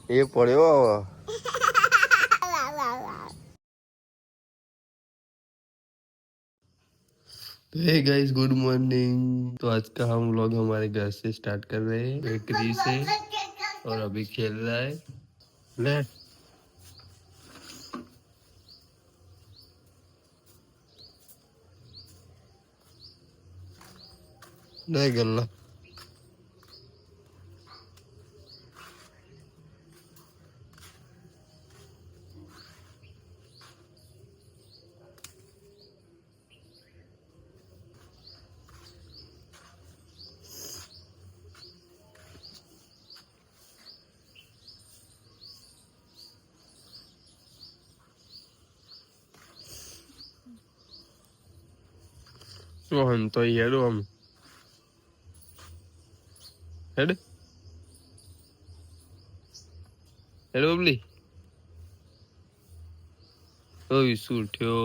એ પડ્યો hey guys good morning. तो आज का हम लोग हमारे घर से स्टार्ट कर रहे हैं, बेकरी से, और अभी खेल रहा है। ले ले गल्ला रोहन तो ये रो हम हेड हेड बबली ओ विसु उठ्यो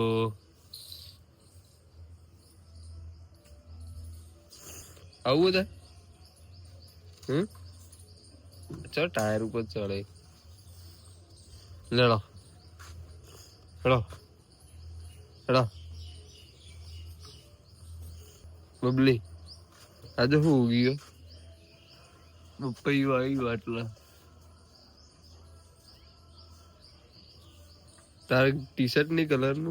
आऊ था चल टायर ऊपर चढ़े लड़ो लड़ो लड़ो बबली आज हो गई पप्पा आई बाटला तार टी शर्ट नहीं कलर नु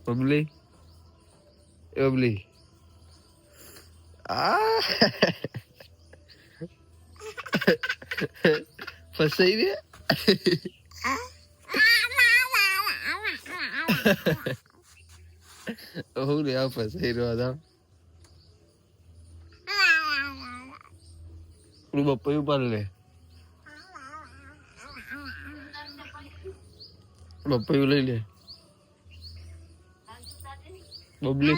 बबली बबली आ फसाई रे ओ रे आ फसाई रो था रू बप्पा ऊपर ले बप्पा ले ले बबली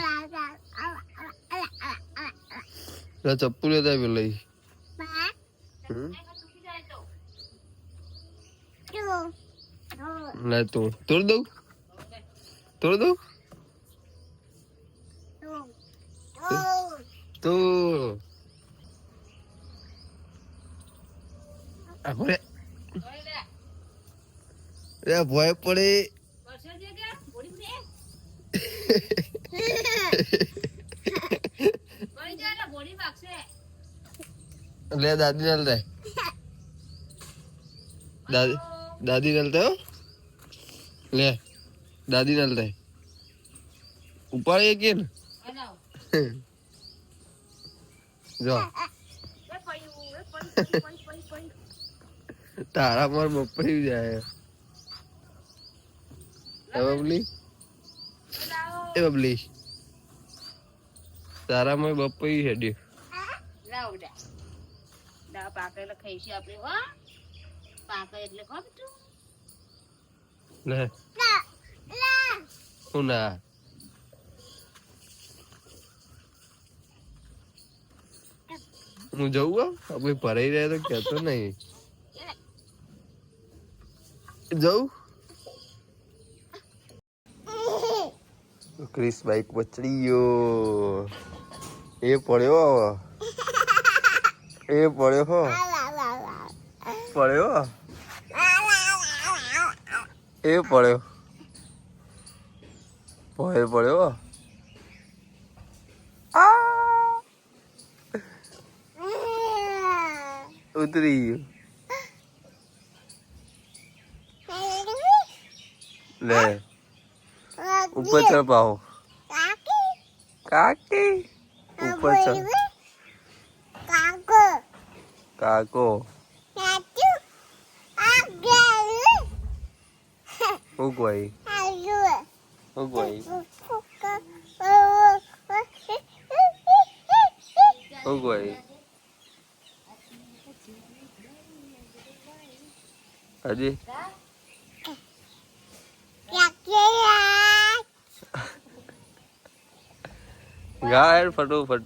चप्पू लेता है पहले ही ले तोड़ दो तोड़ दो तो अरे भय पड़े ले दादी नल दे दादी दादी नल दे ले दादी नल दे ऊपर एक इन जो तारा मार बप्पा ही जाए बबली ए बबली तारा मार बप्पा ही है डी लावडा दा पाके એટલે ખાઈશી આપણે હો પાકે એટલે ખો બેટુ લે લે ઉના હું જાઉં હવે ભરાઈ રહે તો કહેતો નહીં જાઉં ક્રિસ બાઈક પચડી ગયો એ પડ્યો એ પડ્યો હો પડ્યો એ પડ્યો ભય પડ્યો उतरी ले ऊपर चढ़ पाओ काकी ऊपर चढ़ काको उगवाई उगवाई उगवाई अजी गा यार फटोफट